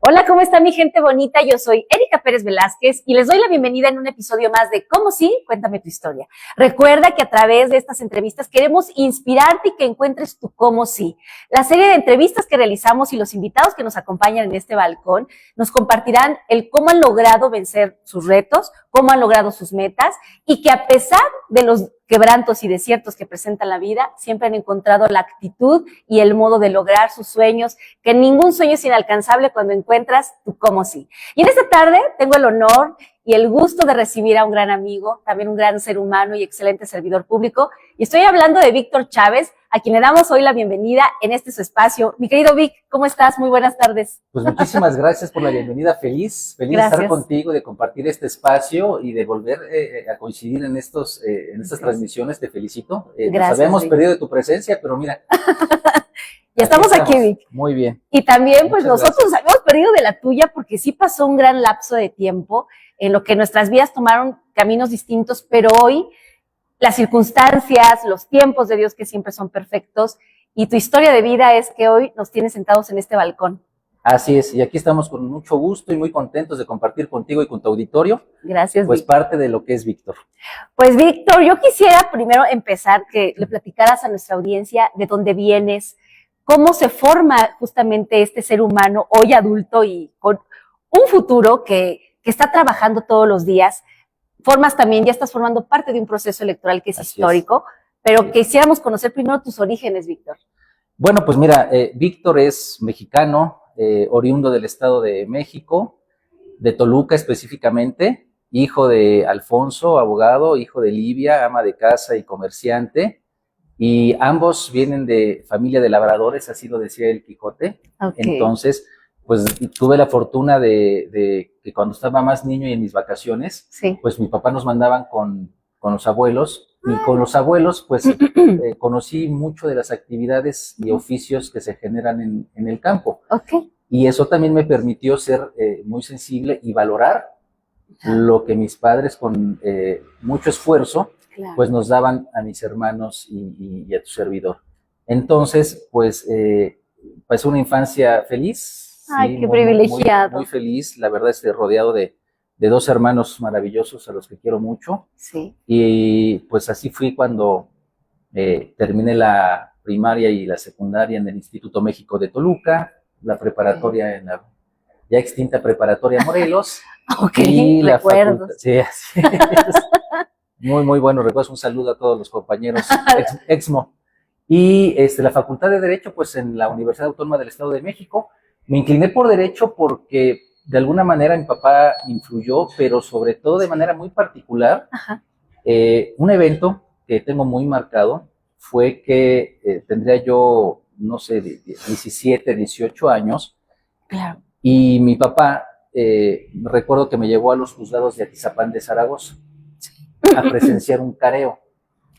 Hola, ¿cómo está mi gente bonita? Yo soy Erika Pérez Velázquez y les doy la bienvenida en un episodio más de ¿Cómo sí? Cuéntame tu historia. Recuerda que a través de estas entrevistas queremos inspirarte y que encuentres tu cómo sí. La serie de entrevistas que realizamos y los invitados que nos acompañan en este balcón nos compartirán el cómo han logrado vencer sus retos, cómo han logrado sus metas y que a pesar de los quebrantos y desiertos que presenta la vida, siempre han encontrado la actitud y el modo de lograr sus sueños, que ningún sueño es inalcanzable cuando encuentras tu cómo sí. Y en esta tarde tengo el honor y el gusto de recibir a un gran amigo, también un gran ser humano y excelente servidor público, y estoy hablando de Víctor Chávez, a quien le damos hoy la bienvenida en este su espacio. Mi querido Vic, ¿cómo estás? Muy buenas tardes. Pues muchísimas gracias por la bienvenida, feliz de estar contigo, de compartir este espacio y de volver a coincidir en estas transmisiones. Te felicito. Nos habíamos perdido de tu presencia, pero mira. Ya estamos aquí, Vic. Muy bien. Y también, pues nosotros nos habíamos perdido de la tuya porque sí pasó un gran lapso de tiempo en lo que nuestras vidas tomaron caminos distintos, pero hoy las circunstancias, los tiempos de Dios que siempre son perfectos y tu historia de vida es que hoy nos tienes sentados en este balcón. Así es, y aquí estamos con mucho gusto y muy contentos de compartir contigo y con tu auditorio. Gracias, pues Víctor. Parte de lo que es Víctor. Pues Víctor, yo quisiera primero empezar que le platicaras a nuestra audiencia de dónde vienes, cómo se forma justamente este ser humano hoy adulto y con un futuro que está trabajando todos los días. Ya estás formando parte de un proceso electoral que es histórico, pero quisiéramos conocer primero tus orígenes, Víctor. Bueno, pues mira, Víctor es mexicano, oriundo del Estado de México, de Toluca específicamente, hijo de Alfonso, abogado, hijo de Livia, ama de casa y comerciante, y ambos vienen de familia de labradores, así lo decía el Quijote. Okay. Entonces, pues tuve la fortuna de que cuando estaba más niño y en mis vacaciones, pues mi papá nos mandaban con los abuelos, y con los abuelos pues conocí mucho de las actividades y oficios que se generan en el campo. Okay. Y eso también me permitió ser muy sensible y valorar lo que mis padres con mucho esfuerzo pues nos daban a mis hermanos y a tu servidor. Entonces, pues una infancia feliz. Ay, sí, qué privilegiado. Muy feliz, la verdad, rodeado de dos hermanos maravillosos a los que quiero mucho. Sí. Y pues así fui cuando terminé la primaria y la secundaria en el Instituto México de Toluca, la preparatoria en la ya extinta preparatoria Morelos. Ok, y la recuerdos. Sí, así es. Muy bueno, recuerdo. Un saludo a todos los compañeros Exmo. Y la Facultad de Derecho, pues en la Universidad Autónoma del Estado de México. Me incliné por Derecho porque de alguna manera mi papá influyó, pero sobre todo de manera muy particular. Un evento que tengo muy marcado fue que tendría yo, no sé, 17, 18 años. Claro. Y mi papá, recuerdo que me llevó a los juzgados de Atizapán de Zaragoza a presenciar un careo.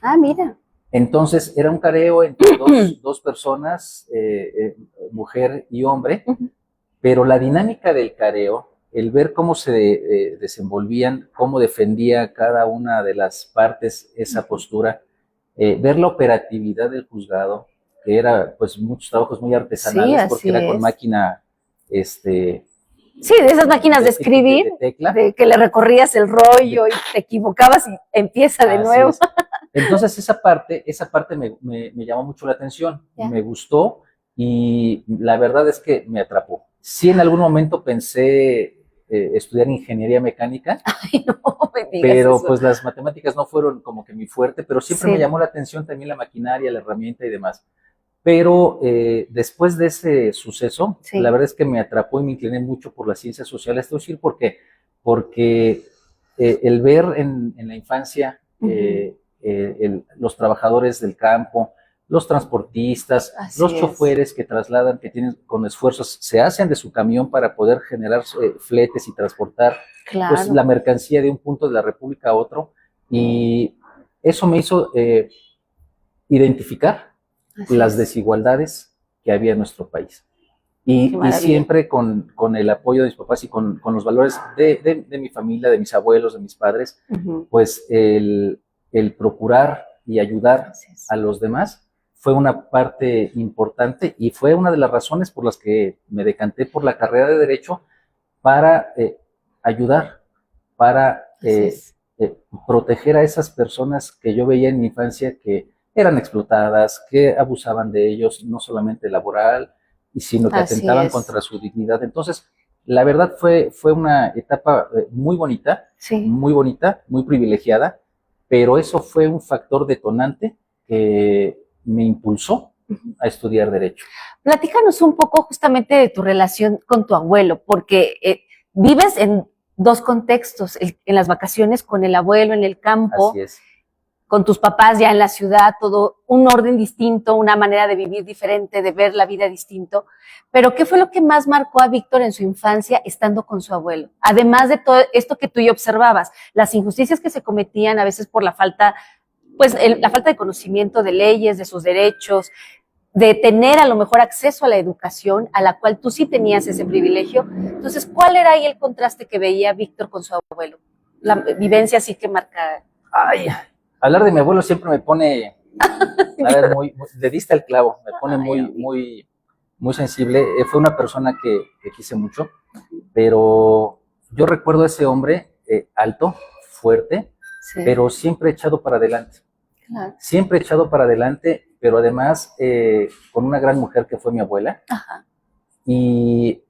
Ah, mira. Entonces era un careo entre dos personas, mujer y hombre, pero la dinámica del careo, el ver cómo se desenvolvían, cómo defendía cada una de las partes esa postura, ver la operatividad del juzgado, que era pues muchos trabajos muy artesanales, porque era con máquina, sí, de esas máquinas de escribir, de tecla, de que le recorrías el rollo y te equivocabas y empieza de nuevo. Es. Entonces esa parte me llamó mucho la atención, me gustó y la verdad es que me atrapó. Sí, en algún momento pensé estudiar ingeniería mecánica. Ay, no me digas pero eso. Pues las matemáticas no fueron como que mi fuerte, pero siempre me llamó la atención también la maquinaria, la herramienta y demás. Pero después de ese suceso, la verdad es que me atrapó y me incliné mucho por las ciencias sociales. Esto decir, porque el ver en la infancia los trabajadores del campo, los transportistas, los choferes que trasladan, que tienen con esfuerzos, se hacen de su camión para poder generar fletes y transportar pues, la mercancía de un punto de la República a otro. Y eso me hizo identificar las desigualdades que había en nuestro país. Y siempre con el apoyo de mis papás y con los valores de mi familia, de mis abuelos, de mis padres, pues el procurar y ayudar a los demás fue una parte importante y fue una de las razones por las que me decanté por la carrera de Derecho para ayudar, para proteger a esas personas que yo veía en mi infancia que eran explotadas, que abusaban de ellos, no solamente laboral, sino que atentaban contra su dignidad. Entonces, la verdad fue una etapa muy bonita, muy privilegiada, pero eso fue un factor detonante que me impulsó a estudiar Derecho. Platícanos un poco justamente de tu relación con tu abuelo, porque vives en dos contextos, en las vacaciones con el abuelo en el campo, Así es. Con tus papás ya en la ciudad, todo un orden distinto, una manera de vivir diferente, de ver la vida distinto. Pero ¿qué fue lo que más marcó a Víctor en su infancia estando con su abuelo? Además de todo esto que tú y observabas, las injusticias que se cometían a veces por la falta, la falta de conocimiento de leyes, de sus derechos, de tener a lo mejor acceso a la educación, a la cual tú sí tenías ese privilegio. Entonces, ¿cuál era ahí el contraste que veía Víctor con su abuelo? La vivencia así que marca. Ay, hablar de mi abuelo siempre me pone, a ver, le diste al clavo, me pone muy sensible. Fue una persona que quise mucho, pero yo recuerdo a ese hombre alto, fuerte, pero siempre echado para adelante. Claro. Siempre echado para adelante, pero además con una gran mujer que fue mi abuela. Ajá. Y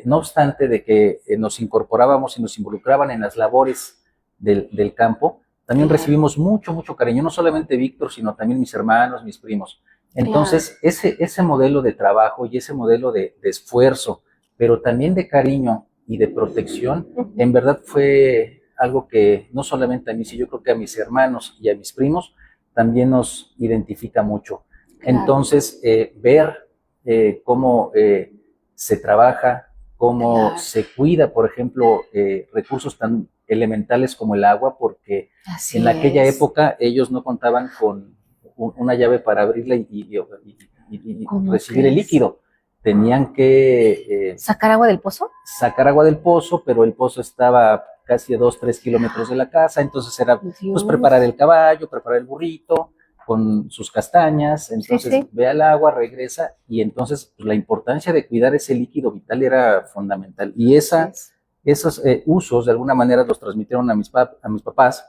no obstante de que nos incorporábamos y nos involucraban en las labores del campo, también recibimos mucho cariño, no solamente Víctor, sino también mis hermanos, mis primos. Entonces, ese modelo de trabajo y ese modelo de esfuerzo, pero también de cariño y de protección, en verdad fue algo que no solamente a mí, sino yo creo que a mis hermanos y a mis primos también nos identifica mucho. Claro. Entonces, ver cómo se trabaja, cómo se cuida, por ejemplo, recursos tan elementales como el agua, porque en aquella época ellos no contaban con una llave para abrirla y recibir el líquido. Tenían que... ¿sacar agua del pozo? Sacar agua del pozo, pero el pozo estaba casi a 2-3 kilómetros de la casa, entonces era pues preparar el caballo, preparar el burrito con sus castañas, entonces ve al agua, regresa, y entonces pues, la importancia de cuidar ese líquido vital era fundamental. Y esos usos de alguna manera los transmitieron a mis papás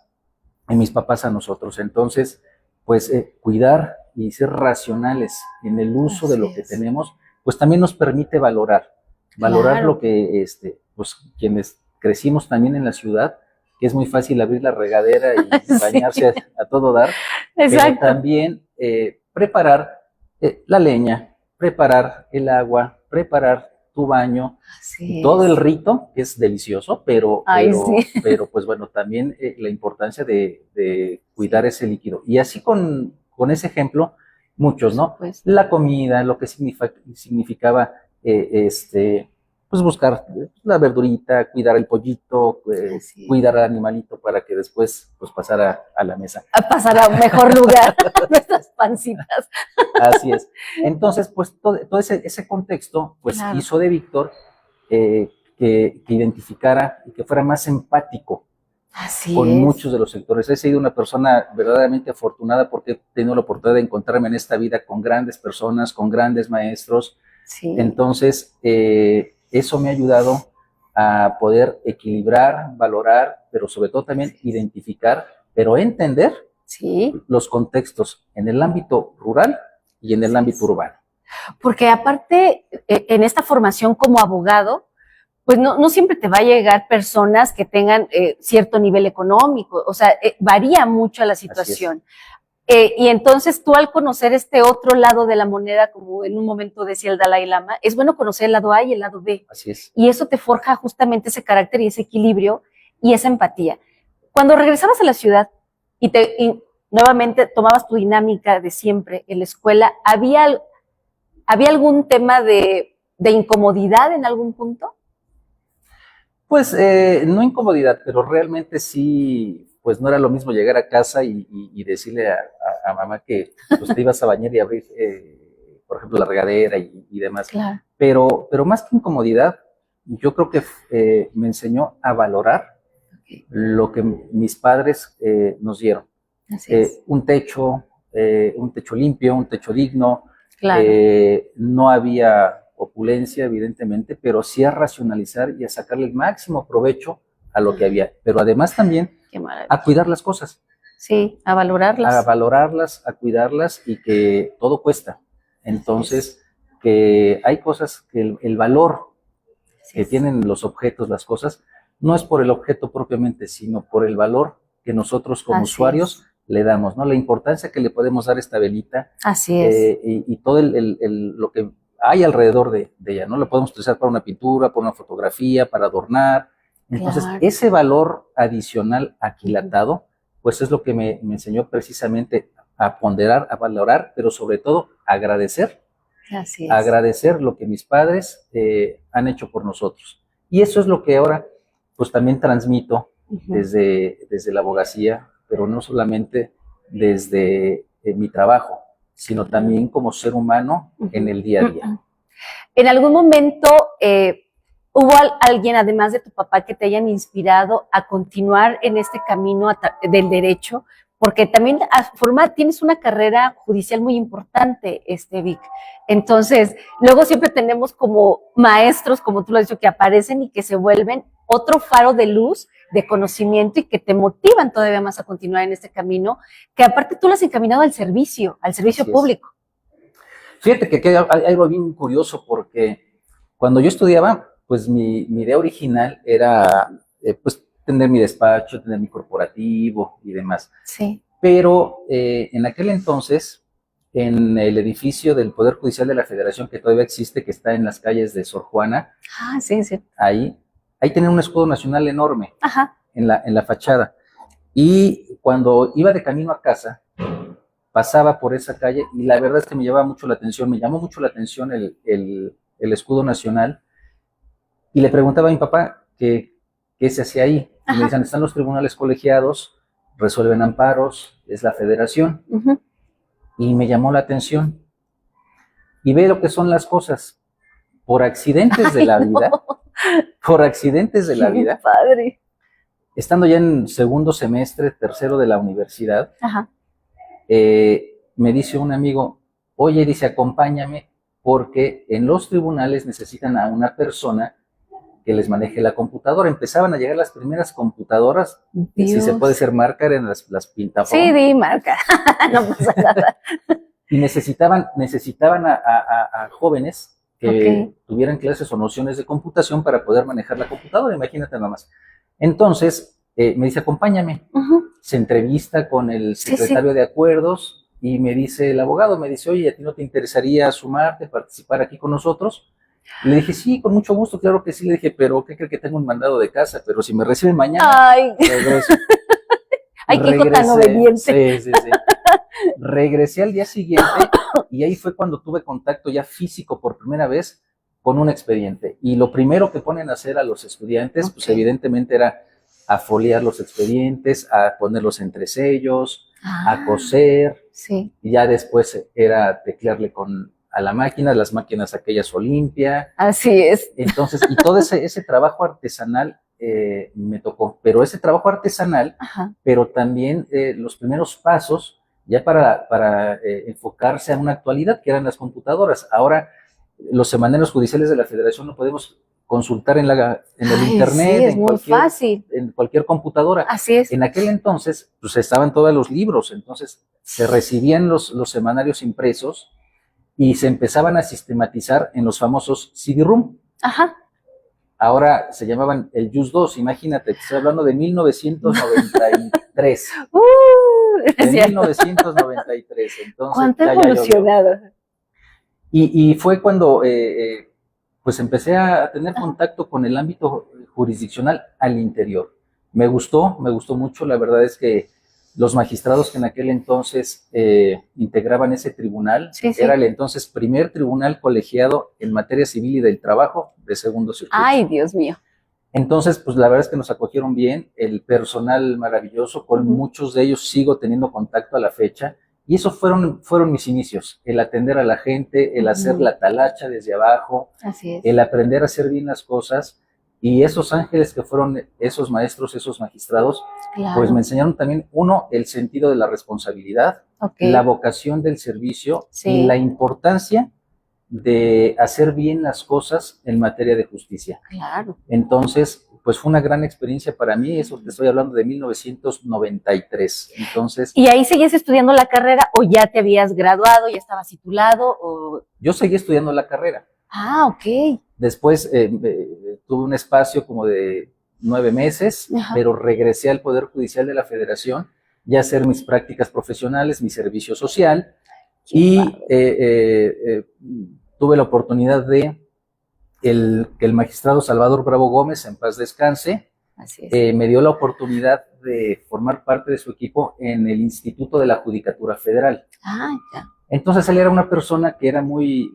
y mis papás a nosotros. Entonces, pues cuidar y ser racionales en el uso de lo que tenemos, pues también nos permite valorar lo que pues quienes crecimos también en la ciudad, que es muy fácil abrir la regadera y bañarse a todo dar. Exacto. Pero también preparar la leña, preparar el agua, preparar tu baño, todo el rito, que es delicioso, pero pues bueno, también la importancia de cuidar ese líquido. Y así con ese ejemplo, muchos, ¿no? La comida, lo que significaba pues buscar la verdurita, cuidar el pollito, cuidar al animalito para que después pues pasara a la mesa. A pasar a un mejor lugar, nuestras pancitas. Así es. Entonces, pues todo ese contexto pues hizo de Víctor que identificara y que fuera más empático con muchos de los sectores. He sido una persona verdaderamente afortunada porque he tenido la oportunidad de encontrarme en esta vida con grandes personas, con grandes maestros. Entonces, eso me ha ayudado a poder equilibrar, valorar, pero sobre todo también identificar, pero entender los contextos en el ámbito rural y en el ámbito urbano. Porque aparte, en esta formación como abogado, pues no siempre te va a llegar personas que tengan cierto nivel económico, o sea, varía mucho la situación. Y entonces tú al conocer este otro lado de la moneda, como en un momento decía el Dalai Lama, es bueno conocer el lado A y el lado B. Así es. Y eso te forja justamente ese carácter y ese equilibrio y esa empatía. Cuando regresabas a la ciudad y nuevamente tomabas tu dinámica de siempre en la escuela, ¿había algún tema de incomodidad en algún punto? Pues no incomodidad, pero realmente sí, pues no era lo mismo llegar a casa y decirle a mamá que pues, te ibas a bañar y abrir, por ejemplo, la regadera y demás. Claro. Pero más que incomodidad, yo creo que me enseñó a valorar lo que mis padres nos dieron. Un techo, un techo limpio, un techo digno. Claro. No había opulencia, evidentemente, pero sí a racionalizar y a sacarle el máximo provecho a lo que había. Pero además también a cuidar las cosas. Sí, a valorarlas. A valorarlas, a cuidarlas y que todo cuesta. Entonces, que hay cosas que el valor que tienen los objetos, las cosas, no es por el objeto propiamente, sino por el valor que nosotros como usuarios le damos, ¿no? La importancia que le podemos dar a esta velita. Así es. Y todo lo que hay alrededor de ella, ¿no? Lo podemos utilizar para una pintura, para una fotografía, para adornar. Entonces, ese valor adicional aquilatado, pues es lo que me enseñó precisamente a ponderar, a valorar, pero sobre todo agradecer. Así es. Agradecer lo que mis padres han hecho por nosotros. Y eso es lo que ahora pues también transmito desde la abogacía, pero no solamente desde mi trabajo, sino también como ser humano en el día a día. ¿En algún momento hubo alguien, además de tu papá, que te hayan inspirado a continuar en este camino del derecho? Porque también tienes una carrera judicial muy importante, Vic. Entonces, luego siempre tenemos como maestros, como tú lo has dicho, que aparecen y que se vuelven otro faro de luz, de conocimiento y que te motivan todavía más a continuar en este camino, que aparte tú lo has encaminado al servicio público. Fíjate que hay algo bien curioso, porque cuando yo estudiaba, pues mi idea original era, pues, tener mi despacho, tener mi corporativo y demás. Sí. Pero en aquel entonces, en el edificio del Poder Judicial de la Federación, que todavía existe, que está en las calles de Sor Juana, sí. Ahí tenían un escudo nacional enorme. Ajá. En la fachada. Y cuando iba de camino a casa, pasaba por esa calle y la verdad es que me llamó mucho la atención el escudo nacional, y le preguntaba a mi papá qué se hacía ahí. Y me decían, están los tribunales colegiados, resuelven amparos, es la federación. Y me llamó la atención. Y ve lo que son las cosas. Por accidentes de la vida, Padre. Estando ya en segundo semestre, tercero de la universidad, me dice un amigo, oye, dice, acompáñame, porque en los tribunales necesitan a una persona que les maneje la computadora. Empezaban a llegar las primeras computadoras, si se puede ser marca, eran las Pintafón. Sí, di marca, no pasa nada. Y necesitaban a jóvenes que tuvieran clases o nociones de computación para poder manejar la computadora, imagínate nada más. Entonces, me dice, acompáñame. Se entrevista con el secretario de acuerdos y me dice el abogado, me dice, oye, ¿a ti no te interesaría sumarte, participar aquí con nosotros? Le dije, sí, con mucho gusto, claro que sí. Le dije, pero ¿qué cree que tengo un mandado de casa? Pero si me reciben mañana, regreso. Ay, qué hijo tan obediente. Sí. Regresé al día siguiente y ahí fue cuando tuve contacto ya físico por primera vez con un expediente. Y lo primero que ponen a hacer a los estudiantes, pues evidentemente era a foliar los expedientes, a ponerlos entre sellos, a coser. Sí. Y ya después era teclearle a la máquina, las máquinas aquellas Olimpia. Así es. Entonces, y todo ese trabajo artesanal me tocó. Pero ese trabajo artesanal, pero también los primeros pasos ya para enfocarse a una actualidad, que eran las computadoras. Ahora, los semanarios judiciales de la Federación lo podemos consultar en el internet, en cualquier computadora. Así es. En aquel entonces, pues estaban todos los libros, entonces se recibían los semanarios impresos y se empezaban a sistematizar en los famosos CD-ROOM. Ahora se llamaban el JUS 2, imagínate, estoy hablando de 1993. De 1993. Entonces, ¿cuánto ha evolucionado? Y fue cuando pues empecé a tener contacto con el ámbito jurisdiccional al interior. Me gustó mucho. La verdad es que los magistrados que en aquel entonces integraban ese tribunal, era el entonces primer tribunal colegiado en materia civil y del trabajo de segundo circuito. Ay, Dios mío. Entonces, pues la verdad es que nos acogieron bien, el personal maravilloso, con muchos de ellos sigo teniendo contacto a la fecha, y esos fueron mis inicios, el atender a la gente, el hacer la talacha desde abajo, así es, el aprender a hacer bien las cosas, Y esos ángeles que fueron esos maestros, esos magistrados, Claro. pues me enseñaron también, uno, el sentido de la responsabilidad, Ok. la vocación del servicio Sí. y la importancia de hacer bien las cosas en materia de justicia. Claro. Entonces, pues fue una gran experiencia para mí, eso te estoy hablando de 1993. Entonces, ¿Y ahí seguías estudiando la carrera o ya te habías graduado, ya estabas titulado? O... yo seguí estudiando la carrera. Ah, ok. Después tuve un espacio como de 9 meses, Ajá. pero regresé al Poder Judicial de la Federación ya a hacer mis prácticas profesionales, mi servicio social, y tuve la oportunidad de que el magistrado Salvador Bravo Gómez, en paz descanse, Así es. me dio la oportunidad de formar parte de su equipo en el Instituto de la Judicatura Federal. Ah, ya. Entonces él era una persona que era muy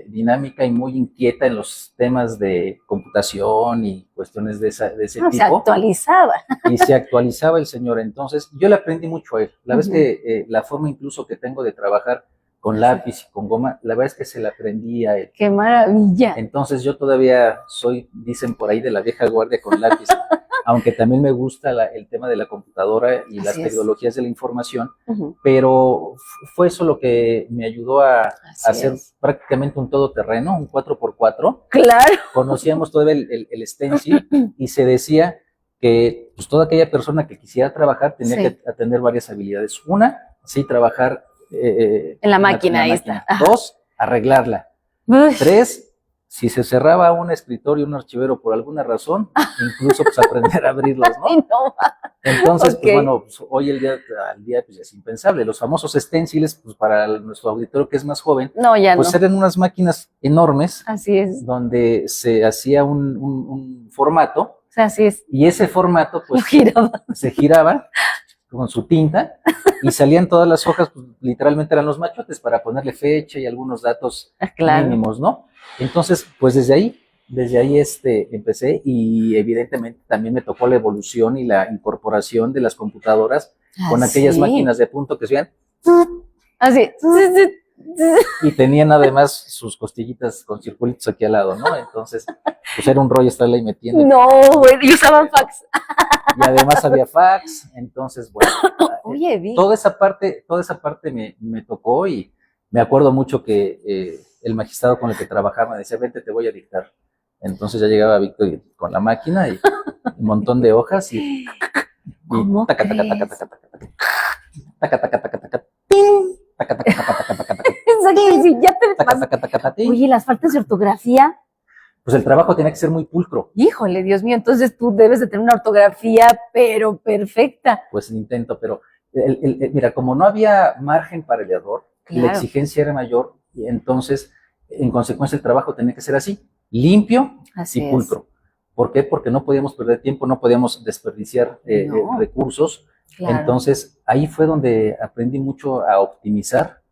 dinámica y muy inquieta en los temas de computación y cuestiones de ese Se tipo. actualizaba. Y se actualizaba el señor. Entonces yo le aprendí mucho a él. La verdad es que la forma incluso que tengo de trabajar con lápiz y con goma, la verdad es que se la aprendí a él. ¡Qué maravilla! Entonces yo todavía soy, dicen por ahí, de la vieja guardia con lápiz, aunque también me gusta el tema de la computadora y las tecnologías de la información, pero fue eso lo que me ayudó a hacer prácticamente un todoterreno, un 4x4. Claro. Conocíamos todo el stencil y se decía que pues, toda aquella persona que quisiera trabajar tenía que tener varias habilidades. Una, sí, trabajar en la máquina, ahí está. 2, arreglarla. 3, si se cerraba un escritorio, un archivero por alguna razón, incluso pues aprender a abrirlos, ¿no? No. Entonces, pues bueno, pues, hoy al día pues es impensable. Los famosos stenciles, pues para nuestro auditorio que es más joven, pues eran unas máquinas enormes. Así es. Donde se hacía un formato. Así es. Y ese formato, pues, se giraba con su tinta y salían todas las hojas, pues, literalmente eran los machotes para ponerle fecha y algunos datos mínimos, ¿no? Entonces, pues desde ahí empecé y evidentemente también me tocó la evolución y la incorporación de las computadoras con aquellas máquinas de punto que se veían. Así. Y tenían además sus costillitas con circulitos aquí al lado, ¿no? Entonces, pues era un rollo estarle ahí metiendo. No, güey, y usaban fax. Y además había fax, entonces, bueno, oye, toda esa parte me tocó y me acuerdo mucho que el magistrado con el que trabajaba me decía, vente, te voy a dictar. Entonces ya llegaba Víctor con la máquina y un montón de hojas y taca, taca, taca, taca, taca, taca, taca, taca, taca, ¡ting! Oye, las faltas de ortografía. Pues el trabajo tenía que ser muy pulcro. Híjole, Dios mío, entonces tú debes de tener una ortografía, pero perfecta. Pues intento, pero mira, como no había margen para el error, la exigencia era mayor y entonces, en consecuencia, el trabajo tenía que ser así, limpio y pulcro. ¿Por qué? Porque no podíamos perder tiempo, no podíamos desperdiciar recursos. Claro. Entonces, ahí fue donde aprendí mucho a optimizar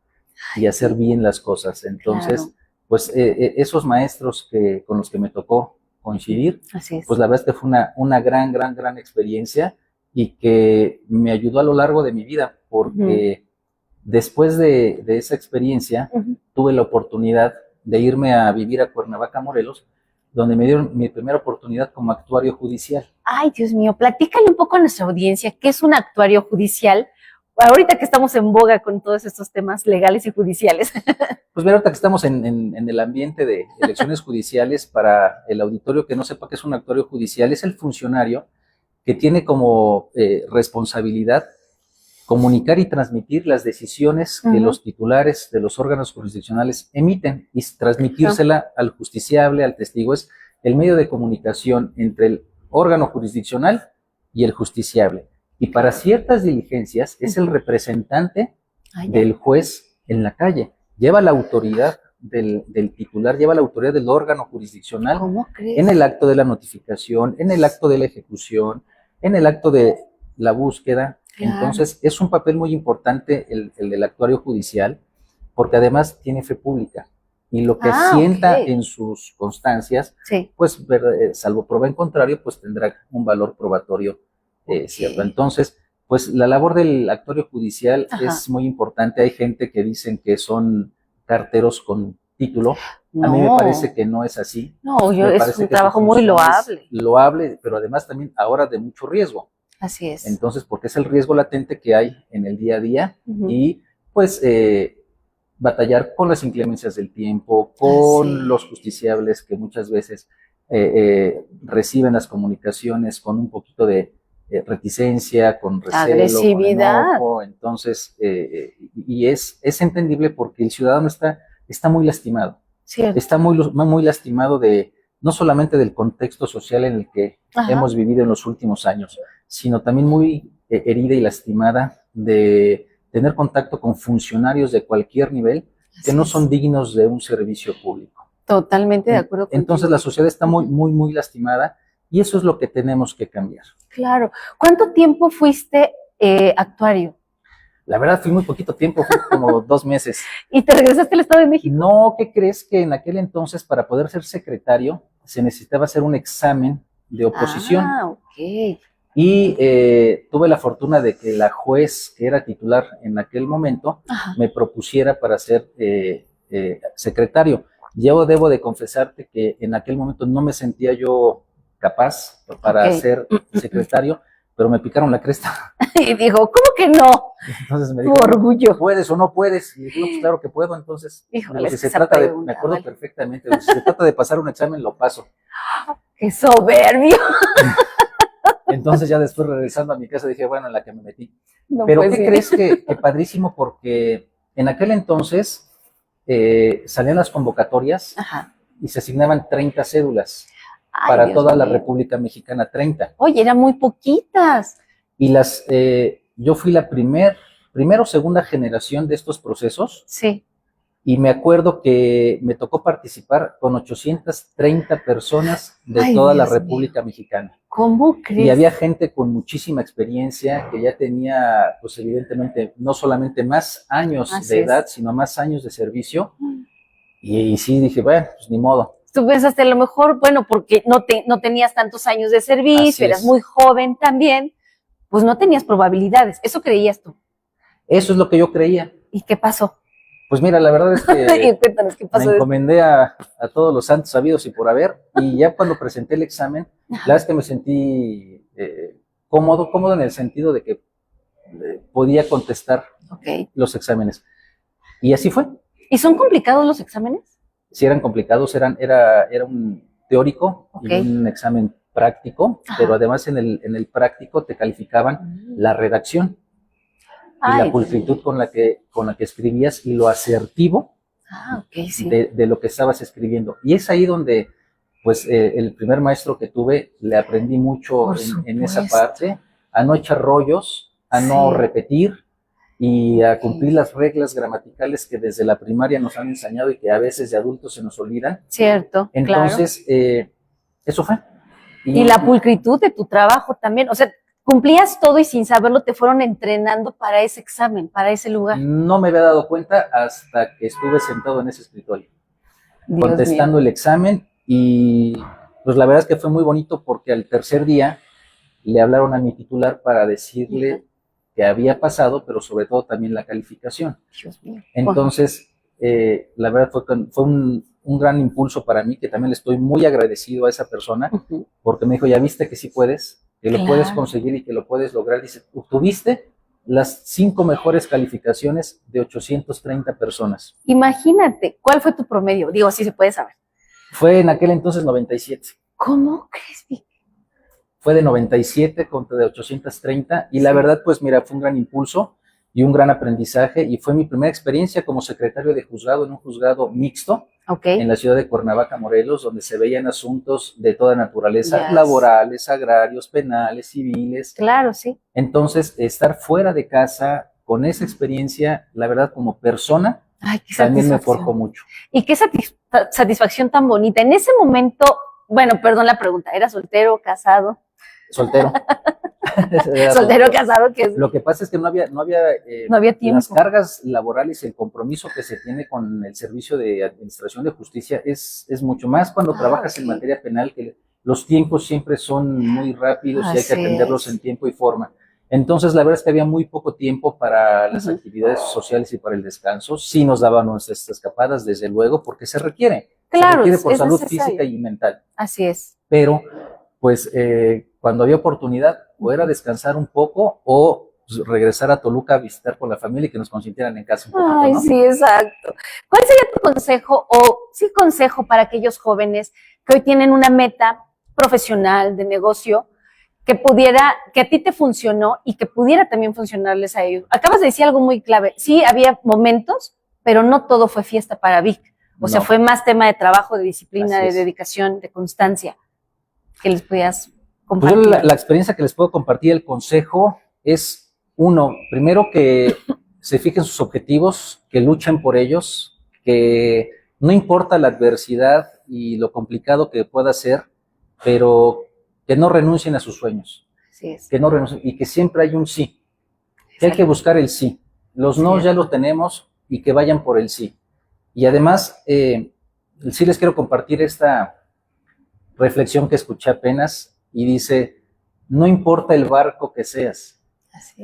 y hacer bien las cosas. Entonces, pues esos maestros con los que me tocó coincidir, pues la verdad es que fue una gran experiencia y que me ayudó a lo largo de mi vida, porque después de esa experiencia tuve la oportunidad de irme a vivir a Cuernavaca, Morelos, donde me dieron mi primera oportunidad como actuario judicial. Ay, Dios mío, platícale un poco a nuestra audiencia, ¿qué es un actuario judicial? Ahorita que estamos en boga con todos estos temas legales y judiciales. Pues mira, ahorita que estamos en el ambiente de elecciones judiciales, para el auditorio que no sepa qué es un actuario judicial, es el funcionario que tiene como responsabilidad comunicar y transmitir las decisiones que los titulares de los órganos jurisdiccionales emiten y transmitírsela al justiciable, al testigo. Es el medio de comunicación entre el órgano jurisdiccional y el justiciable. Y para ciertas diligencias es el representante del juez en la calle. Lleva la autoridad del titular, lleva la autoridad del órgano jurisdiccional en el acto de la notificación, en el acto de la ejecución, en el acto de la búsqueda. Entonces, es un papel muy importante el del actuario judicial, porque además tiene fe pública. Y lo que sienta en sus constancias, pues, salvo prueba en contrario, pues tendrá un valor probatorio cierto. Entonces, pues la labor del actuario judicial es muy importante. Hay gente que dicen que son carteros con título. A mí me No. parece que no es así. No, Me es parece un que su trabajo muy función es loable. loable, pero además también ahora de mucho riesgo. Así es. Entonces, porque es el riesgo latente que hay en el día a día y pues batallar con las inclemencias del tiempo, con los justiciables que muchas veces reciben las comunicaciones con un poquito de reticencia, con recelo, Agresividad. con enojo. Entonces, y es entendible porque el ciudadano está muy lastimado. Cierto. Está muy lastimado no solamente del contexto social en el que hemos vivido en los últimos años, sino también muy herida y lastimada de tener contacto con funcionarios de cualquier nivel que no son dignos de un servicio público. Totalmente de acuerdo contigo. Entonces la sociedad está muy lastimada y eso es lo que tenemos que cambiar. Claro. ¿Cuánto tiempo fuiste actuario? La verdad fui muy poquito tiempo, fue como 2 meses. ¿Y te regresaste al Estado de México? No, ¿qué crees? Que en aquel entonces para poder ser secretario se necesitaba hacer un examen de oposición. Ah, ok. Y tuve la fortuna de que la juez que era titular en aquel momento me propusiera para ser secretario. Yo debo de confesarte que en aquel momento no me sentía yo capaz para ser secretario, pero me picaron la cresta. Y dijo, ¿cómo que no? Entonces me dijo, orgullo. ¿puedes o no puedes? Y digo, pues claro que puedo. Entonces, híjole, si se trata me acuerdo perfectamente, si se trata de pasar un examen, lo paso. ¡Qué soberbio! Entonces ya después regresando a mi casa dije, bueno, en la que me metí. No, pero pues, ¿qué crees que padrísimo? Porque en aquel entonces salían las convocatorias y se asignaban 30 cédulas. Ay, para Dios toda mío. la República Mexicana, 30. Oye, eran muy poquitas. Y yo fui la primera o segunda generación de estos procesos. Sí. Y me acuerdo que me tocó participar con 830 personas de toda la República Mexicana. ¿Cómo crees? Y había gente con muchísima experiencia que ya tenía, pues evidentemente, no solamente más años de edad, sino más años de servicio. Y sí, dije, bueno, pues ni modo. Tú pensaste a lo mejor, bueno, porque no tenías tantos años de servicio, eras muy joven también, pues no tenías probabilidades. ¿Eso creías tú? Eso es lo que yo creía. ¿Y qué pasó? Pues mira, la verdad es que Cuéntanos, ¿qué pasó? me encomendé a todos los santos sabidos y por haber, y ya cuando presenté el examen, la verdad es que me sentí cómodo en el sentido de que podía contestar los exámenes. Y así fue. ¿Y son complicados los exámenes? Sí, eran complicados, era un teórico y un examen práctico, pero además en el práctico te calificaban la redacción y la pulcritud con la que escribías y lo asertivo de lo que estabas escribiendo. Y es ahí donde, pues, el primer maestro que tuve, le aprendí mucho en esa parte, a no echar rollos, a no repetir, y a cumplir las reglas gramaticales que desde la primaria nos han enseñado y que a veces de adultos se nos olvidan. Cierto, entonces, eso fue. Y la pulcritud de tu trabajo también, o sea, cumplías todo y sin saberlo te fueron entrenando para ese examen, para ese lugar. No me había dado cuenta hasta que estuve sentado en ese escritorio, contestando el examen, y pues la verdad es que fue muy bonito porque al tercer día le hablaron a mi titular para decirle que había pasado, pero sobre todo también la calificación. Dios mío. Entonces, la verdad fue un gran impulso para mí, que también le estoy muy agradecido a esa persona, porque me dijo, ya viste que sí puedes, que lo puedes conseguir y que lo puedes lograr. Dice, tuviste las 5 mejores calificaciones de 830 personas. Imagínate, ¿cuál fue tu promedio? Digo, si se puede saber. Fue en aquel entonces 97. ¿Cómo crees, Vic? Fue de 97 contra de 830 y la verdad, pues mira, fue un gran impulso y un gran aprendizaje, y fue mi primera experiencia como secretario de juzgado en un juzgado mixto en la ciudad de Cuernavaca, Morelos, donde se veían asuntos de toda naturaleza, laborales, agrarios, penales, civiles. Claro, sí. Entonces, estar fuera de casa con esa experiencia, la verdad, como persona, también me forjó mucho. Y qué satisfacción tan bonita. En ese momento, bueno, perdón la pregunta, ¿era soltero, casado? Soltero. Soltero, casado, que es... Lo que pasa es que no había tiempo. Las cargas laborales y el compromiso que se tiene con el servicio de administración de justicia es mucho más cuando trabajas en materia penal, que los tiempos siempre son muy rápidos y hay que atenderlos en tiempo y forma. Entonces, la verdad es que había muy poco tiempo para las actividades sociales y para el descanso. Sí nos daban nuestras escapadas, desde luego, porque se requiere. Claro, se requiere por es salud necesario. física y mental. Así es. Pero, pues, cuando había oportunidad, o era descansar un poco o pues, regresar a Toluca a visitar con la familia y que nos consintieran en casa un poquito, Ay, ¿no? sí, exacto. ¿Cuál sería tu consejo o sí consejo para aquellos jóvenes que hoy tienen una meta profesional de negocio que a ti te funcionó y que pudiera también funcionarles a ellos? Acabas de decir algo muy clave. Sí, había momentos, pero no todo fue fiesta para Vic. O sea, fue más tema de trabajo, de disciplina, de dedicación, de constancia que les podías compartir. Pues yo la experiencia que les puedo compartir, el consejo es, uno, primero que se fijen sus objetivos, que luchen por ellos, que no importa la adversidad y lo complicado que pueda ser, pero que no renuncien a sus sueños. Así es. Que no renuncien y que siempre hay un sí. Que hay que buscar el sí. Los no ya lo tenemos y que vayan por el sí. Y además, sí les quiero compartir esta reflexión que escuché apenas y dice, no importa el barco que seas,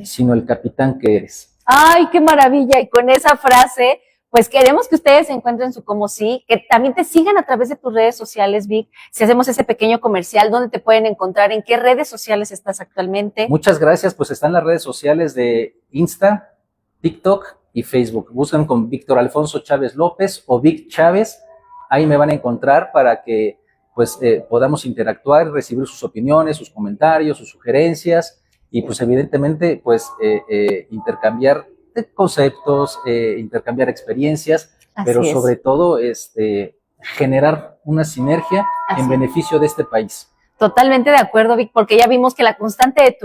sino el capitán que eres. ¡Ay, qué maravilla! Y con esa frase, pues queremos que ustedes se encuentren su como sí, que también te sigan a través de tus redes sociales, Vic. Si hacemos ese pequeño comercial, ¿dónde te pueden encontrar? ¿En qué redes sociales estás actualmente? Muchas gracias, pues están las redes sociales de Insta, TikTok y Facebook. Buscan con Víctor Alfonso Chávez López o Vic Chávez. Ahí me van a encontrar para que pues podamos interactuar, recibir sus opiniones, sus comentarios, sus sugerencias y pues evidentemente pues intercambiar conceptos, intercambiar experiencias, pero sobre todo generar una sinergia en beneficio de este país. Totalmente de acuerdo, Vic, porque ya vimos que la constante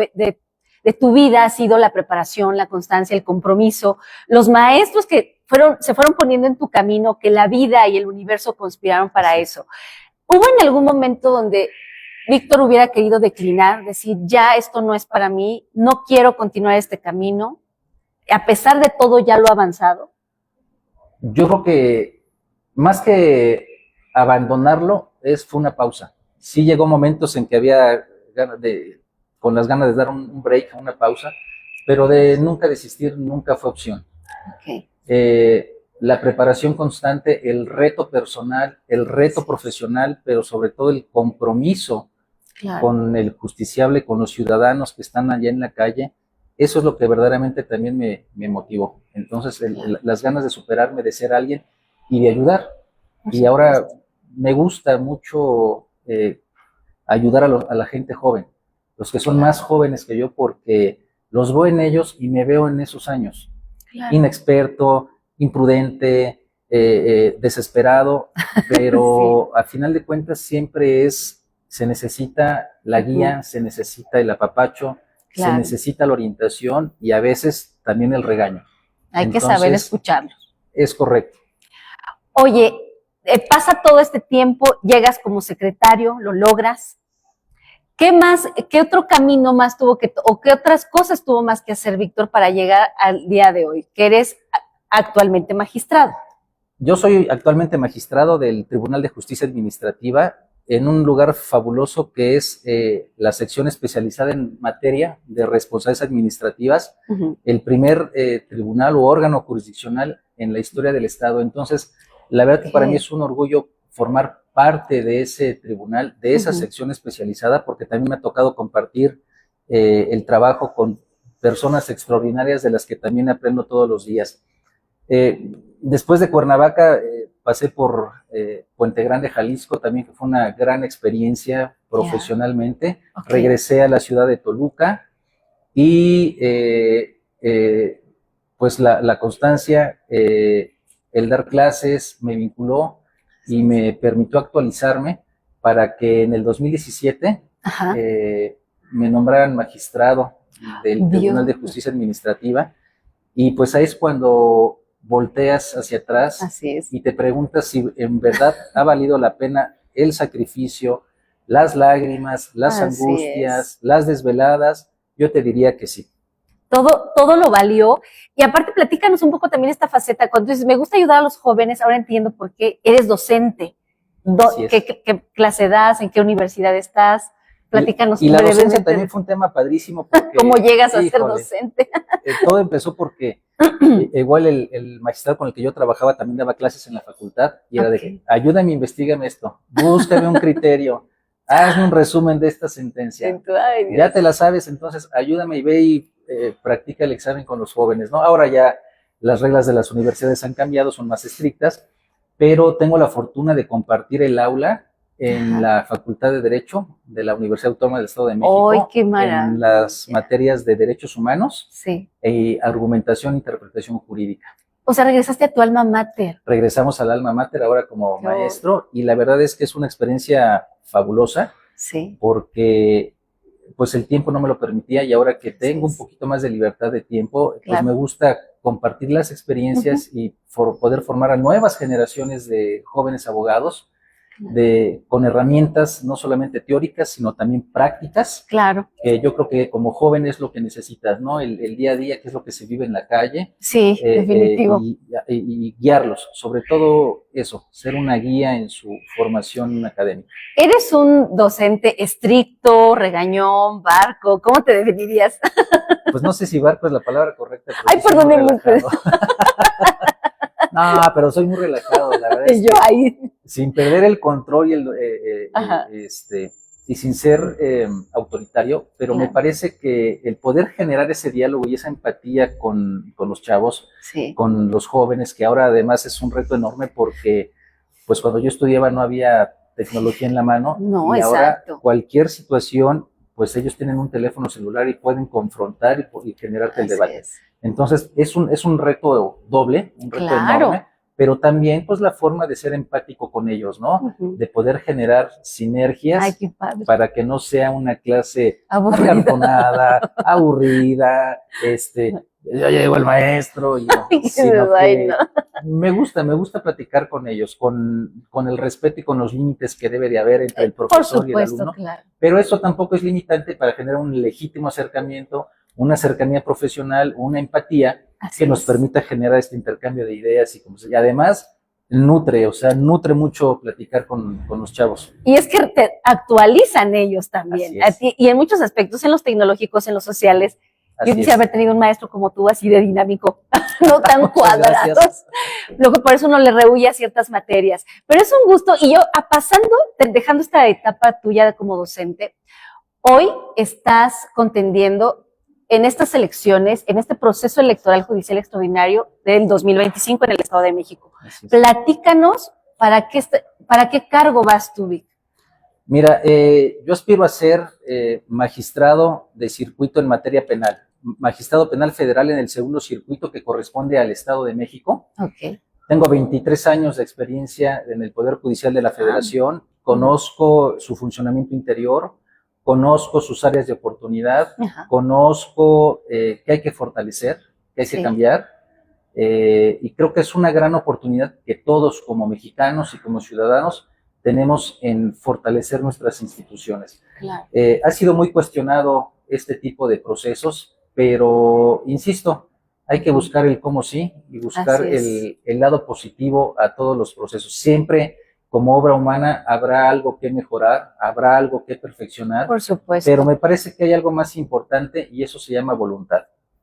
de tu vida ha sido la preparación, la constancia, el compromiso, los maestros que se fueron poniendo en tu camino, que la vida y el universo conspiraron para eso. ¿Hubo en algún momento donde Víctor hubiera querido declinar, decir, ya esto no es para mí, no quiero continuar este camino, a pesar de todo ya lo avanzado? Yo creo que más que abandonarlo, fue una pausa. Sí llegó momentos en que había con las ganas de dar un break, una pausa, pero de nunca desistir nunca fue opción. Okay. La preparación constante, el reto personal, el reto profesional, pero sobre todo el compromiso con el justiciable, con los ciudadanos que están allá en la calle, eso es lo que verdaderamente también me motivó. Entonces, las ganas de superarme, de ser alguien y de ayudar. Y ahora me gusta mucho ayudar a la gente joven, los que son más jóvenes que yo, porque los veo en ellos y me veo en esos años. Inexperto, imprudente, desesperado, pero a final de cuentas siempre se necesita la guía, se necesita el apapacho, se necesita la orientación y a veces también el regaño. Hay que saber escucharlos. Es correcto. Oye, pasa todo este tiempo, llegas como secretario, lo logras. ¿Qué otro camino más o qué otras cosas tuvo más que hacer Víctor para llegar al día de hoy? Que eres actualmente magistrado. Yo soy actualmente magistrado del Tribunal de Justicia Administrativa en un lugar fabuloso que es la sección especializada en materia de responsabilidades administrativas, el primer tribunal o órgano jurisdiccional en la historia del Estado. Entonces, la verdad que para mí es un orgullo formar parte de ese tribunal, de esa sección especializada, porque también me ha tocado compartir el trabajo con personas extraordinarias de las que también aprendo todos los días. Después de Cuernavaca pasé por Puente Grande, Jalisco, también fue una gran experiencia profesionalmente. Regresé a la ciudad de Toluca y pues la constancia, el dar clases me vinculó y me permitió actualizarme para que en el 2017 me nombraran magistrado del Tribunal de Justicia Administrativa. Y pues ahí es cuando volteas hacia atrás y te preguntas si en verdad ha valido la pena el sacrificio, las lágrimas, las angustias, las desveladas. Yo te diría que sí. Todo lo valió. Y aparte, platícanos un poco también esta faceta. Cuando dices, me gusta ayudar a los jóvenes, ahora entiendo por qué eres docente. ¿Qué clase das? ¿En qué universidad estás? Platícanos Y la docencia brevemente también fue un tema padrísimo porque, cómo llegas a ser híjole, docente. todo empezó porque igual el magistrado con el que yo trabajaba también daba clases en la facultad y era de que, ayúdame, investígame esto, búscame un criterio, hazme un resumen de esta sentencia. Ay, Dios. Ya te la sabes, entonces ayúdame y ve y practica el examen con los jóvenes, ¿no? Ahora ya las reglas de las universidades han cambiado, son más estrictas, pero tengo la fortuna de compartir el aula en la Facultad de Derecho de la Universidad Autónoma del Estado de México, ¡Ay, qué maravilla! en las materias de Derechos Humanos Sí. y Argumentación e Interpretación Jurídica. O sea, regresaste a tu alma mater. Regresamos al alma mater ahora como Qué maestro y la verdad es que es una experiencia fabulosa Sí. porque pues el tiempo no me lo permitía y ahora que tengo un poquito más de libertad de tiempo, pues Claro. me gusta compartir las experiencias y poder formar a nuevas generaciones de jóvenes abogados con herramientas no solamente teóricas, sino también prácticas. Claro. Yo creo que como joven es lo que necesitas, ¿no? El día a día, que es lo que se vive en la calle. Sí, definitivo. Y guiarlos, sobre todo eso, ser una guía en su formación académica. ¿Eres un docente estricto, regañón, barco? ¿Cómo te definirías? Pues no sé si barco es la palabra correcta. Ay, perdónenme. No, pero soy muy relajado, la verdad. Es yo ahí. Sin perder el control y sin ser autoritario, pero Claro. me parece que el poder generar ese diálogo y esa empatía con los chavos, Sí. con los jóvenes, que ahora además es un reto enorme porque pues cuando yo estudiaba no había tecnología en la mano. No, y exacto. ahora cualquier situación, pues ellos tienen un teléfono celular y pueden confrontar y generarte el debate. Es. Entonces es un reto doble, un reto enorme, pero también pues la forma de ser empático con ellos, ¿no? De poder generar sinergias. Ay, qué padre. Para que no sea una clase Aburrida. acartonada, aburrida, ya llegó el maestro, y no, sino que me gusta platicar con ellos, con el respeto y con los límites que debe de haber entre el profesor y el alumno. Claro. Pero eso tampoco es limitante para generar un legítimo acercamiento, una cercanía profesional, una empatía que nos permita generar este intercambio de ideas y además nutre mucho platicar con los chavos. Y es que te actualizan ellos también, y en muchos aspectos, en los tecnológicos, en los sociales. Yo quisiera haber tenido un maestro como tú, así de dinámico, no tan cuadrados. Luego por eso uno le rehuye a ciertas materias. Pero es un gusto, y yo, dejando esta etapa tuya como docente, hoy estás contendiendo en estas elecciones, en este proceso electoral judicial extraordinario del 2025 en el Estado de México. Platícanos, ¿para qué cargo vas tú, Vic? Mira, yo aspiro a ser magistrado de circuito en materia penal, magistrado penal federal en el segundo circuito que corresponde al Estado de México. Okay. Tengo 23 años de experiencia en el Poder Judicial de la Federación, conozco su funcionamiento interior, conozco sus áreas de oportunidad, conozco que hay que fortalecer, que hay que cambiar, y creo que es una gran oportunidad que todos como mexicanos y como ciudadanos tenemos en fortalecer nuestras instituciones. Claro. Ha sido muy cuestionado este tipo de procesos, pero insisto, hay que buscar el cómo sí y buscar el lado positivo a todos los procesos. Siempre como obra humana habrá algo que mejorar, habrá algo que perfeccionar. Por supuesto. Pero me parece que hay algo más importante y eso se llama voluntad.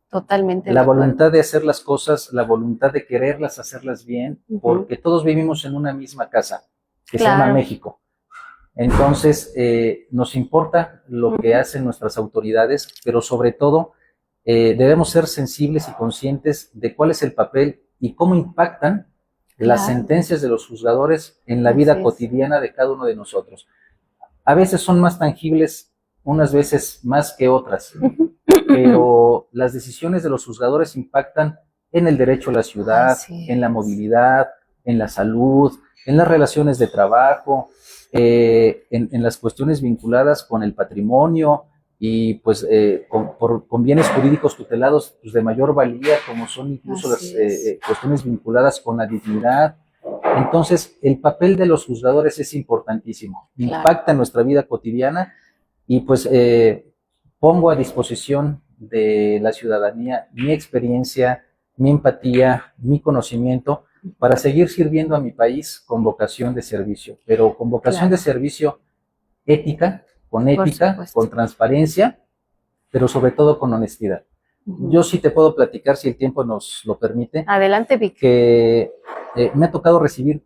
Totalmente. La voluntad de hacer las cosas, la voluntad de quererlas, hacerlas bien, porque todos vivimos en una misma casa, que se llama México. Entonces, nos importa lo que hacen nuestras autoridades, pero sobre todo debemos ser sensibles y conscientes de cuál es el papel y cómo impactan las sentencias de los juzgadores en la vida cotidiana de cada uno de nosotros. A veces son más tangibles, unas veces más que otras, pero las decisiones de los juzgadores impactan en el derecho a la ciudad, en la movilidad, en la salud, en las relaciones de trabajo, en las cuestiones vinculadas con el patrimonio y pues con bienes jurídicos tutelados pues, de mayor valía, como son incluso las cuestiones vinculadas con la dignidad. Entonces, el papel de los juzgadores es importantísimo, impacta en nuestra vida cotidiana y pues pongo a disposición de la ciudadanía mi experiencia, mi empatía, mi conocimiento para seguir sirviendo a mi país con vocación de servicio, pero con vocación de servicio ética, con ética, con transparencia, pero sobre todo con honestidad. Yo sí te puedo platicar, si el tiempo nos lo permite. Adelante, Vic. Que me ha tocado recibir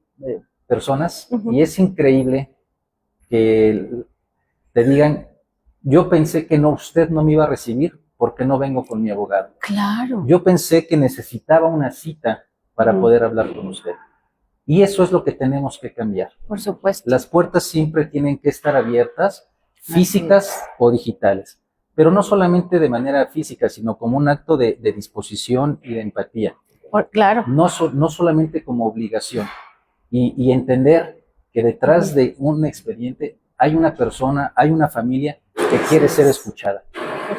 personas y es increíble que te digan, yo pensé que usted no me iba a recibir porque no vengo con mi abogado. Claro. Yo pensé que necesitaba una cita para poder hablar con usted. Y eso es lo que tenemos que cambiar. Por supuesto. Las puertas siempre tienen que estar abiertas, físicas o digitales, pero no solamente de manera física, sino como un acto de disposición y de empatía. Claro. No solamente como obligación. Y entender que detrás de un expediente hay una persona, hay una familia que quiere ser escuchada.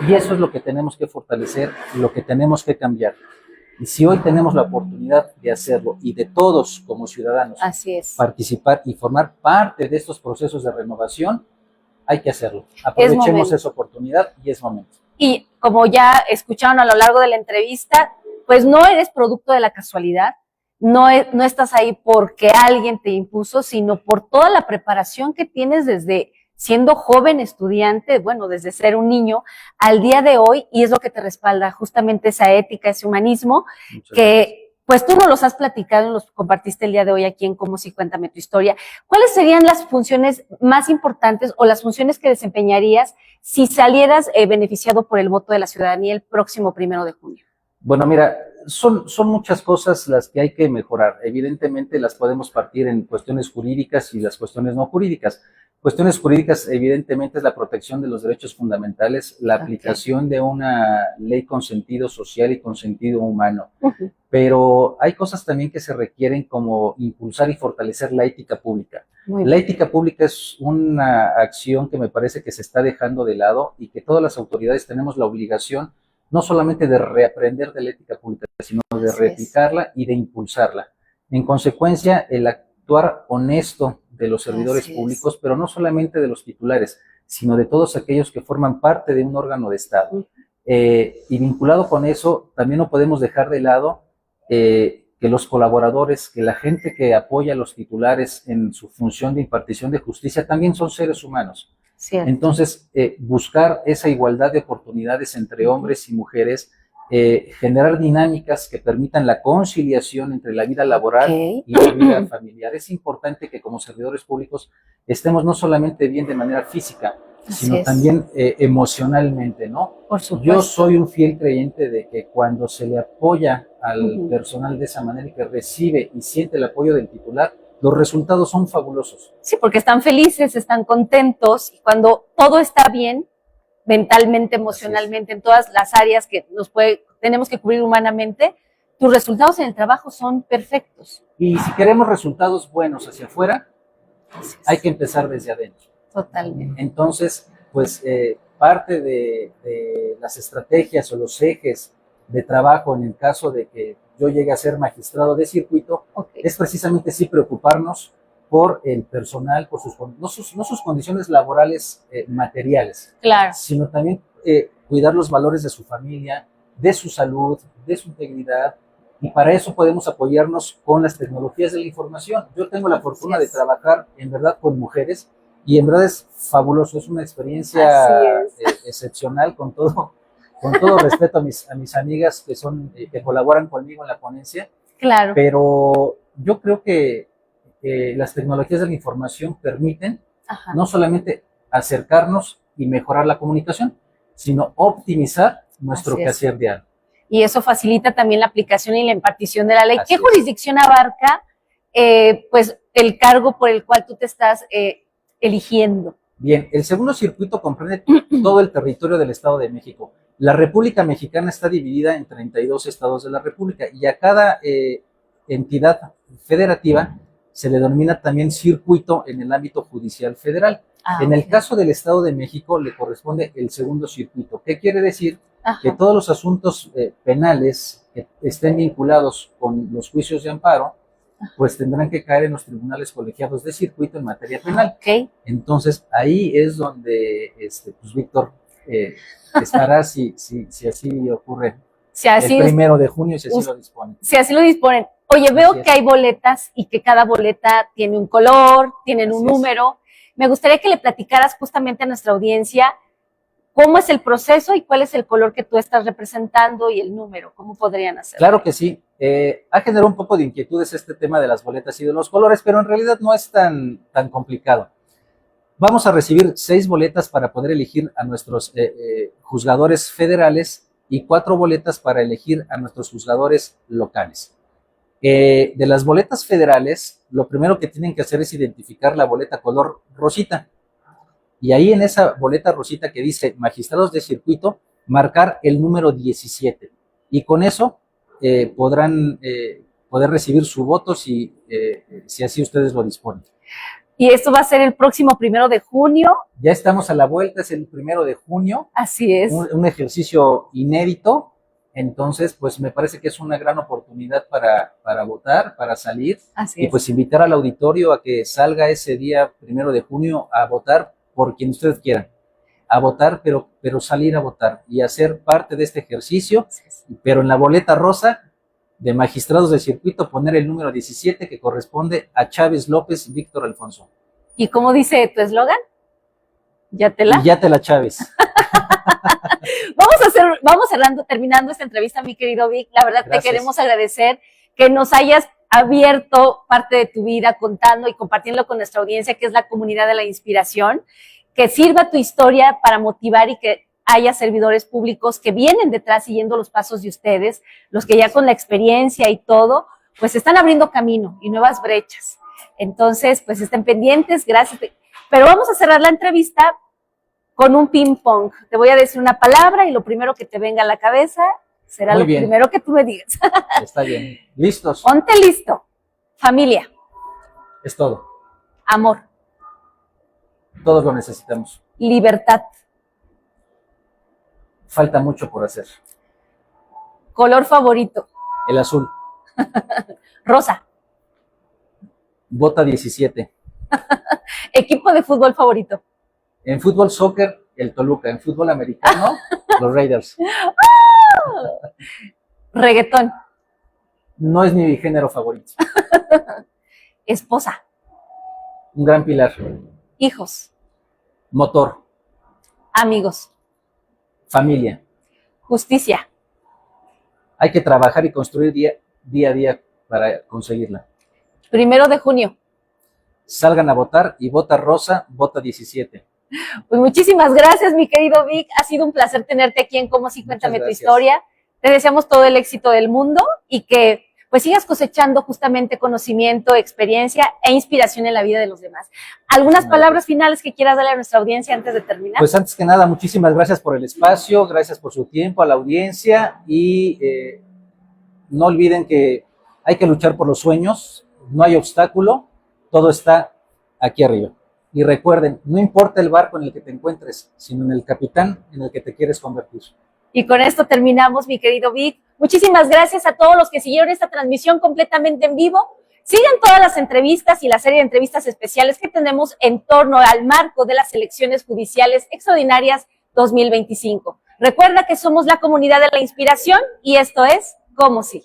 Y eso es lo que tenemos que fortalecer, lo que tenemos que cambiar. Y si hoy tenemos la oportunidad de hacerlo y de todos como ciudadanos participar y formar parte de estos procesos de renovación, hay que hacerlo. Aprovechemos esa oportunidad y es momento. Y como ya escucharon a lo largo de la entrevista, pues no eres producto de la casualidad, no estás ahí porque alguien te impuso, sino por toda la preparación que tienes desde siendo joven estudiante, bueno, desde ser un niño al día de hoy, y es lo que te respalda justamente esa ética, ese humanismo, que pues tú nos los has platicado y los compartiste el día de hoy aquí en Cómo Si, Cuéntame Tu Historia. ¿Cuáles serían las funciones más importantes o las funciones que desempeñarías si salieras beneficiado por el voto de la ciudadanía el próximo 1 de junio? Bueno, mira, son muchas cosas las que hay que mejorar. Evidentemente las podemos partir en cuestiones jurídicas y las cuestiones no jurídicas. Cuestiones jurídicas, evidentemente, es la protección de los derechos fundamentales, la aplicación de una ley con sentido social y con sentido humano. Pero hay cosas también que se requieren, como impulsar y fortalecer la ética pública. La ética pública es una acción que me parece que se está dejando de lado y que todas las autoridades tenemos la obligación no solamente de reaprender de la ética pública, sino de replicarla y de impulsarla. En consecuencia, el actuar honesto de los servidores públicos, pero no solamente de los titulares, sino de todos aquellos que forman parte de un órgano de Estado. Y vinculado con eso, también no podemos dejar de lado que los colaboradores, que la gente que apoya a los titulares en su función de impartición de justicia, también son seres humanos. Entonces, buscar esa igualdad de oportunidades entre hombres y mujeres, generar dinámicas que permitan la conciliación entre la vida laboral y la vida familiar. Es importante que como servidores públicos estemos no solamente bien de manera física, sino también emocionalmente, ¿no? Por supuesto. Yo soy un fiel creyente de que cuando se le apoya al personal de esa manera y que recibe y siente el apoyo del titular, los resultados son fabulosos. Sí, porque están felices, están contentos, y cuando todo está bien, mentalmente, emocionalmente, en todas las áreas que tenemos que cubrir humanamente, tus resultados en el trabajo son perfectos. Y si queremos resultados buenos hacia afuera, hay que empezar desde adentro. Totalmente. Entonces, pues parte de las estrategias o los ejes de trabajo en el caso de que yo llegue a ser magistrado de circuito, es precisamente sí preocuparnos por el personal, por no sus condiciones laborales materiales, sino también cuidar los valores de su familia, de su salud, de su integridad, y para eso podemos apoyarnos con las tecnologías de la información. Yo tengo la fortuna de trabajar en verdad con mujeres, y en verdad es fabuloso, es una experiencia excepcional, con todo respeto a mis amigas que colaboran conmigo en la ponencia. Claro. Pero yo creo que las tecnologías de la información permiten no solamente acercarnos y mejorar la comunicación, sino optimizar nuestro quehacer diario. Y eso facilita también la aplicación y la impartición de la ley. ¿Qué jurisdicción abarca pues el cargo por el cual tú te estás eligiendo? Bien, el segundo circuito comprende todo el territorio del Estado de México. La República Mexicana está dividida en 32 estados de la República, y a cada entidad federativa se le denomina también circuito en el ámbito judicial federal. En el caso del Estado de México le corresponde el segundo circuito. ¿Qué quiere decir? Que todos los asuntos penales que estén vinculados con los juicios de amparo, pues tendrán que caer en los tribunales colegiados de circuito en materia penal. Entonces, ahí es donde, pues Víctor, estará si así ocurre el 1 de junio, si así lo disponen. Si así lo disponen. Oye, veo que hay boletas y que cada boleta tiene un color, tienen un número. me gustaría que le platicaras justamente a nuestra audiencia cómo es el proceso y cuál es el color que tú estás representando y el número, cómo podrían hacerlo. Claro que sí. Ha generado un poco de inquietudes este tema de las boletas y de los colores, pero en realidad no es tan complicado. Vamos a recibir 6 boletas para poder elegir a nuestros juzgadores federales y 4 boletas para elegir a nuestros juzgadores locales. De las boletas federales, lo primero que tienen que hacer es identificar la boleta color rosita. Y ahí en esa boleta rosita que dice magistrados de circuito, marcar el número 17. Y con eso podrán poder recibir su voto si así ustedes lo disponen. Y esto va a ser el próximo 1 de junio. Ya estamos a la vuelta, es el 1 de junio. Así es. Un ejercicio inédito. Entonces, pues me parece que es una gran oportunidad para votar, para salir. Así y pues invitar al auditorio a que salga ese día 1 de junio a votar por quien ustedes quieran. A votar, pero salir a votar y hacer parte de este ejercicio. Pero en la boleta rosa de magistrados de circuito poner el número 17 que corresponde a Chávez López Víctor Alfonso. ¿Y cómo dice tu eslogan? ¿Ya te la? Y ya te la, Chávez. Vamos terminando esta entrevista, mi querido Vic. La verdad, Gracias. Te queremos agradecer que nos hayas abierto parte de tu vida contando y compartiendo con nuestra audiencia, que es la comunidad de la inspiración, que sirva tu historia para motivar y que haya servidores públicos que vienen detrás siguiendo los pasos de ustedes, los que ya con la experiencia y todo, pues están abriendo camino y nuevas brechas. Entonces, pues estén pendientes, gracias. Pero vamos a cerrar la entrevista con un ping pong. Te voy a decir una palabra y lo primero que te venga a la cabeza será Muy lo bien. primero que tú me digas. Está bien. ¿Listos? Ponte listo. Familia, Es todo. amor, Todos lo necesitamos. libertad, Falta mucho por hacer. color favorito, El azul. rosa, Vota 17. equipo de fútbol favorito, En fútbol soccer, el Toluca. En fútbol americano, los Raiders. reggaetón, No es mi género favorito. esposa, Un gran pilar. hijos, Motor. amigos, Familia. justicia, Hay que trabajar y construir día a día para conseguirla. 1 de junio. Salgan a votar y vota rosa, vota 17. Pues muchísimas gracias, mi querido Vic. Ha sido un placer tenerte aquí en Cómo Sí, Cuéntame tu gracias. historia. Te deseamos todo el éxito del mundo y que pues sigas cosechando justamente conocimiento, experiencia e inspiración en la vida de los demás. ¿Algunas palabras finales que quieras darle a nuestra audiencia antes de terminar? Pues antes que nada, muchísimas gracias por el espacio, gracias por su tiempo, a la audiencia y no olviden que hay que luchar por los sueños, no hay obstáculo, todo está aquí arriba. Y recuerden, no importa el barco en el que te encuentres, sino en el capitán en el que te quieres convertir. Y con esto terminamos, mi querido Vic. Muchísimas gracias a todos los que siguieron esta transmisión completamente en vivo. Sigan todas las entrevistas y la serie de entrevistas especiales que tenemos en torno al marco de las elecciones judiciales extraordinarias 2025. Recuerda que somos la comunidad de la inspiración y esto es Cómo Sí.